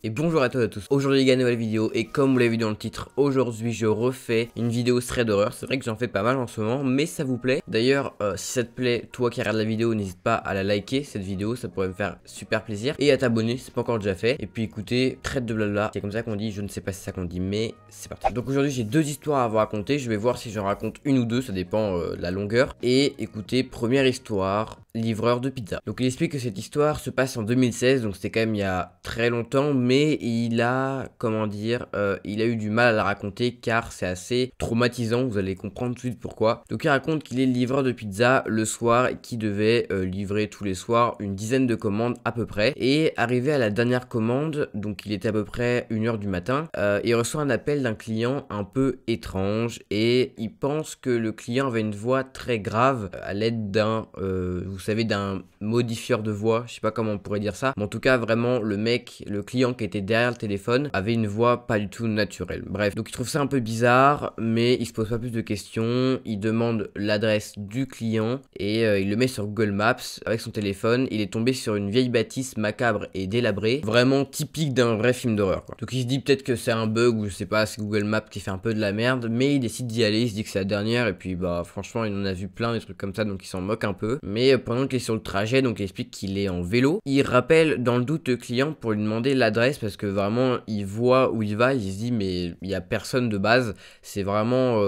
Et bonjour à tous. Aujourd'hui les gars, nouvelle vidéo, et comme vous l'avez vu dans le titre, aujourd'hui je refais une vidéo thread d'horreur. C'est vrai que j'en fais pas mal en ce moment, mais ça vous plaît. D'ailleurs, si ça te plaît, toi qui regardes la vidéo, n'hésite pas à la liker cette vidéo, ça pourrait me faire super plaisir. Et à t'abonner si c'est pas encore déjà fait. Et puis écoutez, traite de blabla, c'est comme ça qu'on dit, je ne sais pas si c'est ça qu'on dit, mais c'est parti. Donc aujourd'hui j'ai deux histoires à vous raconter, je vais voir si j'en raconte une ou deux, ça dépend de la longueur. Et écoutez, première histoire, livreur de pizza. Donc il explique que cette histoire se passe en 2016, donc c'était quand même il y a très longtemps, mais il a, comment dire, il a eu du mal à la raconter car c'est assez traumatisant, vous allez comprendre tout de suite pourquoi. Donc il raconte qu'il est livreur de pizza le soir et qu'il devait livrer tous les soirs une dizaine de commandes à peu près. Et arrivé à la dernière commande, donc il était à peu près 1h du matin, il reçoit un appel d'un client un peu étrange et il pense que le client avait une voix très grave à l'aide d'un, vous savez, d'un modifieur de voix, je sais pas comment on pourrait dire ça, mais en tout cas vraiment le client qui était derrière le téléphone avait une voix pas du tout naturelle. Bref, donc il trouve ça un peu bizarre, mais il se pose pas plus de questions, il demande l'adresse du client et il le met sur Google Maps avec son téléphone. Il est tombé sur une vieille bâtisse macabre et délabrée, vraiment typique d'un vrai film d'horreur quoi. Donc il se dit peut-être que c'est un bug ou je sais pas, c'est Google Maps qui fait un peu de la merde, mais il décide d'y aller, il se dit que c'est la dernière et puis bah franchement il en a vu plein des trucs comme ça donc il s'en moque un peu. Mais pendant qu'il est sur le trajet, donc il explique qu'il est en vélo, il rappelle dans le doute le client pour lui demander l'adresse parce que vraiment il voit où il va, il se dit mais il y a personne de base, c'est vraiment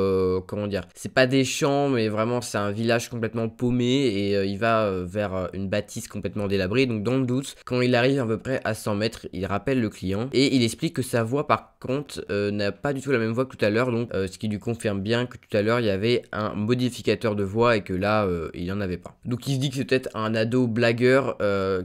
comment dire, c'est pas des champs mais vraiment c'est un village complètement paumé et il va vers une bâtisse complètement délabrée. Donc dans le doute, quand il arrive à peu près à 100 mètres, il rappelle le client et il explique que sa voix par contre n'a pas du tout la même voix que tout à l'heure, donc ce qui lui confirme bien que tout à l'heure il y avait un modificateur de voix et que là il n'y en avait pas. Donc il se dit que c'est peut-être un ado blagueur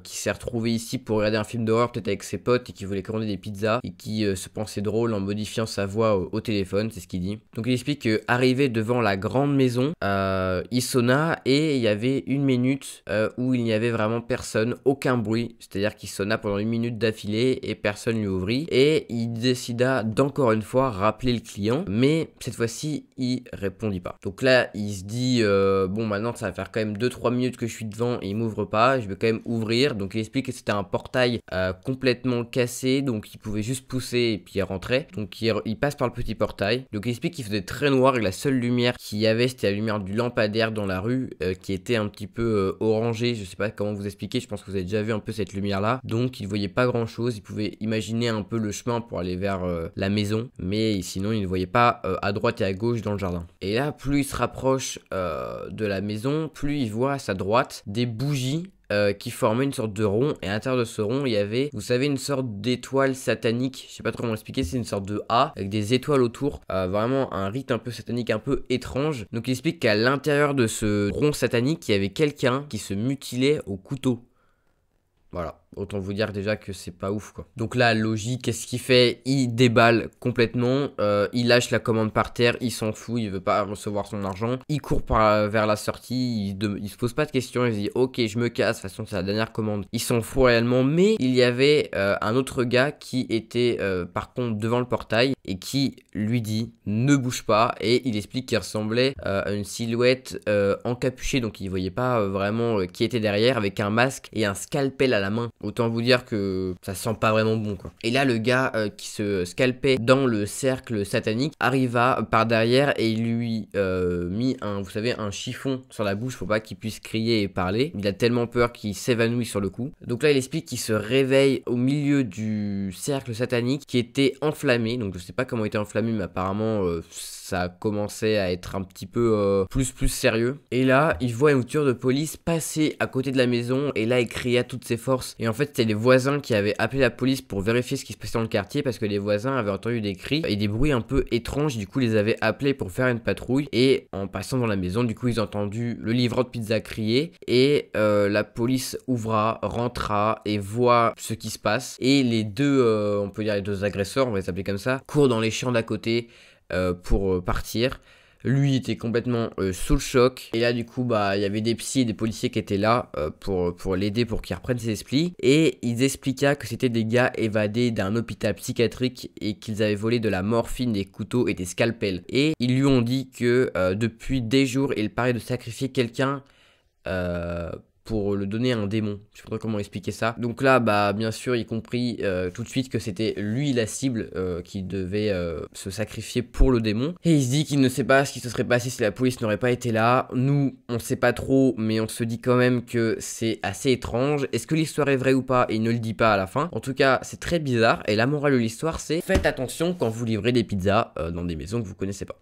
qui s'est retrouvé ici pour regarder un film d'horreur peut-être avec ses potes et qui voulait commander des pizzas et qui se pensait drôle en modifiant sa voix au téléphone, c'est ce qu'il dit. Donc il explique que arrivé devant la grande maison, il sonna et il y avait une minute où il n'y avait vraiment personne, aucun bruit, c'est-à-dire qu'il sonna pendant une minute d'affilée et personne lui ouvrit et il décida d'encore une fois rappeler le client, mais cette fois-ci il répondit pas. Donc là il se dit bon maintenant ça va faire quand même 2-3 minutes que je suis devant et il m'ouvre pas, je vais quand même ouvrir. Donc il explique que c'était un portail complètement cassé, donc il pouvait juste pousser et puis il rentrait. Donc il passe par le petit portail. Donc il explique qu'il faisait très noir et la seule lumière qu'il y avait c'était la lumière du lampadaire dans la rue qui était un petit peu orangée, je sais pas comment vous expliquer, je pense que vous avez déjà vu un peu cette lumière là. Donc il voyait pas grand chose, il pouvait imaginer un peu le chemin pour aller vers la maison, mais sinon il ne voyait pas à droite et à gauche dans le jardin. Et là plus il se rapproche de la maison, plus il voit à sa droite des bougies qui formaient une sorte de rond, et à l'intérieur de ce rond il y avait, vous savez, une sorte d'étoile satanique, je sais pas trop comment expliquer, c'est une sorte de A avec des étoiles autour, vraiment un rite un peu satanique, un peu étrange. Donc il explique qu'à l'intérieur de ce rond satanique il y avait quelqu'un qui se mutilait au couteau. Voilà, autant vous dire déjà que c'est pas ouf quoi. Donc là, logique, qu'est-ce qu'il fait? Il déballe complètement, il lâche la commande par terre, il s'en fout, il veut pas recevoir son argent. Il court vers la sortie, il se pose pas de questions, il se dit ok je me casse, de toute façon c'est la dernière commande. Il s'en fout réellement, mais il y avait un autre gars qui était par contre devant le portail et qui lui dit ne bouge pas, et il explique qu'il ressemblait à une silhouette encapuchée, donc il voyait pas vraiment qui était derrière, avec un masque et un scalpel à la main. Autant vous dire que ça sent pas vraiment bon quoi. Et là le gars qui se scalpait dans le cercle satanique arriva par derrière et il lui mit un, vous savez, un chiffon sur la bouche pour pas qu'il puisse crier et parler. Il a tellement peur qu'il s'évanouit sur le coup. Donc là il explique qu'il se réveille au milieu du cercle satanique qui était enflammé. Donc je sais pas comment il était enflammé, mais apparemment ça commençait à être un petit peu plus sérieux. Et là il voit une voiture de police passer à côté de la maison et là il crie à toutes ses forces. Et en fait c'était les voisins qui avaient appelé la police pour vérifier ce qui se passait dans le quartier, parce que les voisins avaient entendu des cris et des bruits un peu étranges. Du coup ils les avaient appelés pour faire une patrouille, et en passant dans la maison du coup ils ont entendu le livreur de pizza crier et la police rentra et voit ce qui se passe, et les deux on peut dire les deux agresseurs, on va les appeler comme ça, courent dans les champs d'à côté pour partir. Lui était complètement sous le choc, et là du coup bah il y avait des psys et des policiers qui étaient là pour l'aider pour qu'il reprenne ses esprits, et ils expliqua que c'était des gars évadés d'un hôpital psychiatrique et qu'ils avaient volé de la morphine, des couteaux et des scalpels, et ils lui ont dit que depuis des jours il paraît de sacrifier quelqu'un pour le donner à un démon. Je sais pas trop comment expliquer ça. Donc là, bah bien sûr, il comprit tout de suite que c'était lui la cible qui devait se sacrifier pour le démon. Et il se dit qu'il ne sait pas ce qui se serait passé si la police n'aurait pas été là. Nous, on sait pas trop, mais on se dit quand même que c'est assez étrange. Est-ce que l'histoire est vraie ou pas? Il ne le dit pas à la fin. En tout cas, c'est très bizarre. Et la morale de l'histoire, c'est faites attention quand vous livrez des pizzas dans des maisons que vous connaissez pas.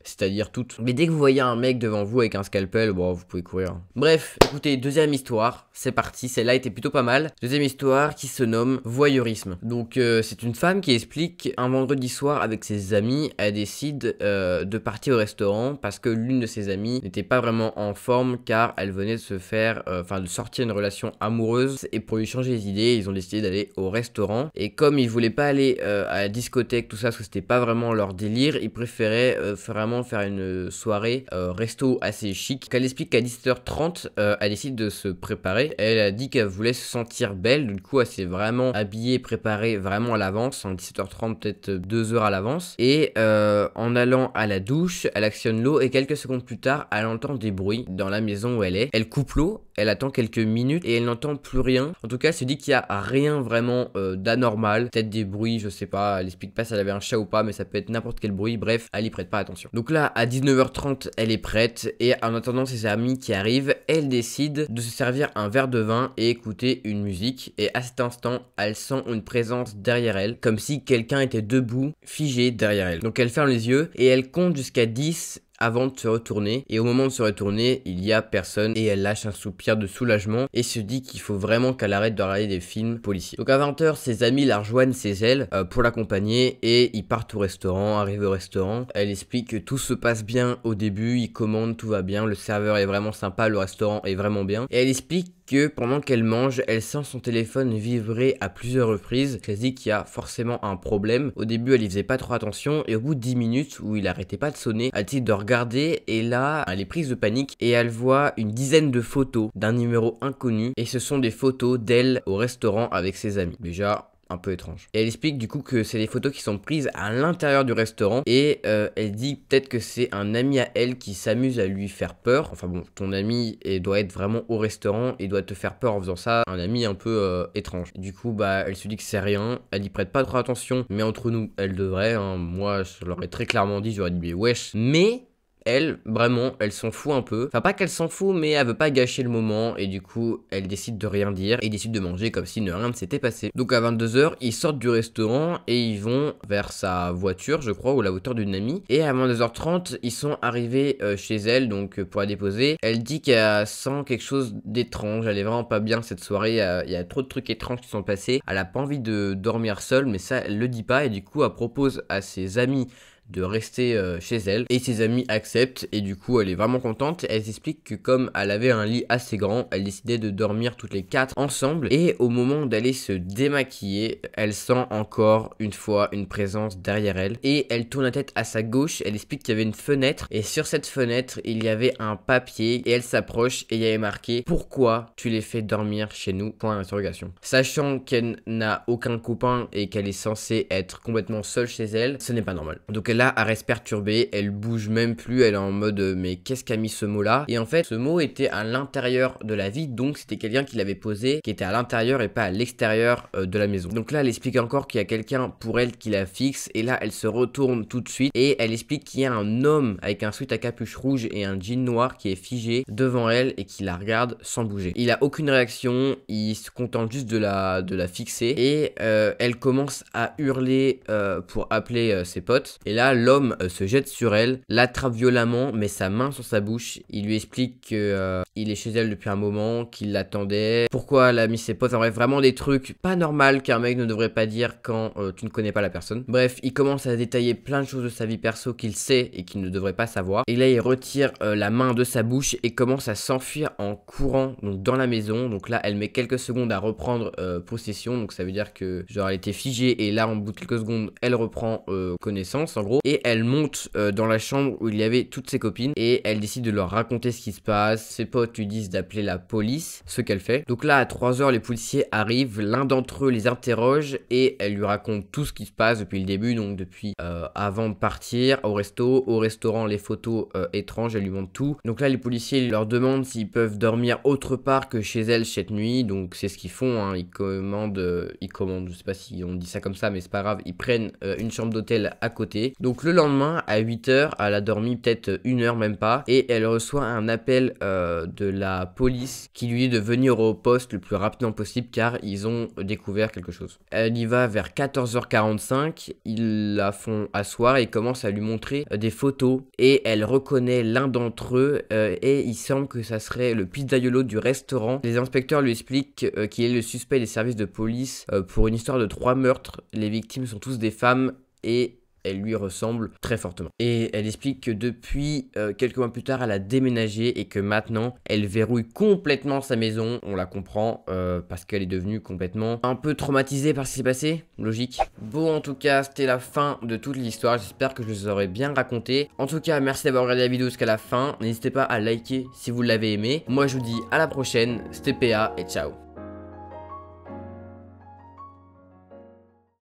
C'est-à-dire toutes. Mais dès que vous voyez un mec devant vous avec un scalpel, bon, vous pouvez courir. Bref, écoutez, deuxième histoire, c'est parti, celle-là était plutôt pas mal. Deuxième histoire qui se nomme voyeurisme. Donc c'est une femme qui explique un vendredi soir avec ses amis, elle décide de partir au restaurant parce que l'une de ses amies n'était pas vraiment en forme car elle venait de se faire, de sortir une relation amoureuse, et pour lui changer les idées, ils ont décidé d'aller au restaurant. Et comme ils voulaient pas aller à la discothèque, tout ça, parce que c'était pas vraiment leur délire, ils préféraient vraiment faire une soirée resto assez chic. Qu'elle explique qu'à 17h30 elle décide de se préparer. Elle a dit qu'elle voulait se sentir belle, du coup elle s'est vraiment habillée, préparée vraiment à l'avance, en 17h30 peut-être 2 heures à l'avance, et en allant à la douche elle actionne l'eau et quelques secondes plus tard elle entend des bruits dans la maison où elle est. Elle coupe l'eau, elle attend quelques minutes et elle n'entend plus rien. En tout cas elle se dit qu'il y a rien vraiment d'anormal, peut-être des bruits, je sais pas, elle explique pas si elle avait un chat ou pas, mais ça peut être n'importe quel bruit, bref elle y prête pas attention. Donc là à 19h30 elle est prête et en attendant ses amis qui arrivent, elle décide de se servir un verre de vin et écouter une musique, et à cet instant elle sent une présence derrière elle, comme si quelqu'un était debout, figé derrière elle. Donc elle ferme les yeux et elle compte jusqu'à 10 avant de se retourner, et au moment de se retourner il y a personne et elle lâche un soupir de soulagement et se dit qu'il faut vraiment qu'elle arrête de regarder des films policiers. Donc à 20h ses amis la rejoignent chez elle pour l'accompagner et ils partent au restaurant. Arrivée au restaurant, elle explique que tout se passe bien au début, ils commandent, tout va bien, le serveur est vraiment sympa, le restaurant est vraiment bien, et elle explique que pendant qu'elle mange, elle sent son téléphone vibrer à plusieurs reprises. Elle se dit qu'il y a forcément un problème. Au début, elle y faisait pas trop attention et au bout de 10 minutes où il arrêtait pas de sonner, elle décide de regarder et là, elle est prise de panique et elle voit une dizaine de photos d'un numéro inconnu et ce sont des photos d'elle au restaurant avec ses amis. Déjà, un peu étrange. Et elle explique du coup que c'est des photos qui sont prises à l'intérieur du restaurant et elle dit peut-être que c'est un ami à elle qui s'amuse à lui faire peur. Enfin bon, ton ami doit être vraiment au restaurant et doit te faire peur en faisant ça, un ami un peu étrange. Du coup bah elle se dit que c'est rien, elle y prête pas trop attention, mais entre nous elle devrait, hein. Moi je l'aurais très clairement dit, j'aurais dit mais wesh, mais elle, vraiment, elle s'en fout un peu. Enfin, pas qu'elle s'en fout, mais elle veut pas gâcher le moment. Et du coup, elle décide de rien dire et décide de manger comme si rien ne s'était passé. Donc à 22h, ils sortent du restaurant et ils vont vers sa voiture, je crois, ou la voiture d'une amie. Et à 22h30, ils sont arrivés chez elle, donc pour la déposer. Elle dit qu'elle sent quelque chose d'étrange. Elle est vraiment pas bien cette soirée. Il y a trop de trucs étranges qui sont passés. Elle a pas envie de dormir seule, mais ça, elle le dit pas. Et du coup, elle propose à ses amis de rester chez elle et ses amis acceptent et du coup elle est vraiment contente. Elle s'explique que comme elle avait un lit assez grand, elle décidait de dormir toutes les 4 ensemble et au moment d'aller se démaquiller, elle sent encore une fois une présence derrière elle et elle tourne la tête à sa gauche. Elle explique qu'il y avait une fenêtre et sur cette fenêtre il y avait un papier et elle s'approche et il y avait marqué: pourquoi tu les fais dormir chez nous? Point d'interrogation. Sachant qu'elle n'a aucun copain et qu'elle est censée être complètement seule chez elle, ce n'est pas normal. Donc elle reste perturbée, elle bouge même plus, elle est en mode mais qu'est-ce qu'a mis ce mot là? Et en fait ce mot était à l'intérieur de la vitre, donc c'était quelqu'un qui l'avait posé, qui était à l'intérieur et pas à l'extérieur de la maison. Donc là elle explique encore qu'il y a quelqu'un pour elle qui la fixe et là elle se retourne tout de suite et elle explique qu'il y a un homme avec un sweat à capuche rouge et un jean noir qui est figé devant elle et qui la regarde sans bouger. Il a aucune réaction, il se contente juste de la fixer et elle commence à hurler pour appeler ses potes et là l'homme se jette sur elle, l'attrape violemment, met sa main sur sa bouche. Il lui explique que il est chez elle depuis un moment, qu'il l'attendait, pourquoi elle a mis ses potes. En bref, vraiment des trucs pas normaux qu'un mec ne devrait pas dire quand tu ne connais pas la personne. Bref, il commence à détailler plein de choses de sa vie perso qu'il sait et qu'il ne devrait pas savoir. Et là, il retire la main de sa bouche et commence à s'enfuir en courant donc dans la maison. Donc là, elle met quelques secondes à reprendre possession. Donc ça veut dire que genre elle était figée et là, en bout de quelques secondes, elle reprend connaissance. En gros, gros, et elle monte dans la chambre où il y avait toutes ses copines et elle décide de leur raconter ce qui se passe. Ses potes lui disent d'appeler la police, ce qu'elle fait. Donc là à 3h les policiers arrivent, l'un d'entre eux les interroge et elle lui raconte tout ce qui se passe depuis le début, donc depuis avant de partir au restaurant, les photos étranges, elle lui montre tout. Donc là les policiers leur demandent s'ils peuvent dormir autre part que chez elle cette nuit, donc c'est ce qu'ils font, hein. Ils commandent, je sais pas si on dit ça comme ça mais c'est pas grave, ils prennent une chambre d'hôtel à côté. Donc le lendemain à 8h, elle a dormi peut-être 1h même pas et elle reçoit un appel de la police qui lui dit de venir au poste le plus rapidement possible car ils ont découvert quelque chose. Elle y va vers 14h45, ils la font asseoir et commencent à lui montrer des photos et elle reconnaît l'un d'entre eux et il semble que ça serait le pizzaïolo du restaurant. Les inspecteurs lui expliquent qu'il est le suspect des services de police pour une histoire de 3 meurtres. Les victimes sont tous des femmes et elle lui ressemble très fortement. Et elle explique que depuis quelques mois plus tard, elle a déménagé et que maintenant, elle verrouille complètement sa maison. On la comprend parce qu'elle est devenue complètement un peu traumatisée par ce qui s'est passé. Logique. Bon, en tout cas, c'était la fin de toute l'histoire. J'espère que je vous aurais bien raconté. En tout cas, merci d'avoir regardé la vidéo jusqu'à la fin. N'hésitez pas à liker si vous l'avez aimé. Moi, je vous dis à la prochaine. C'était PA et ciao.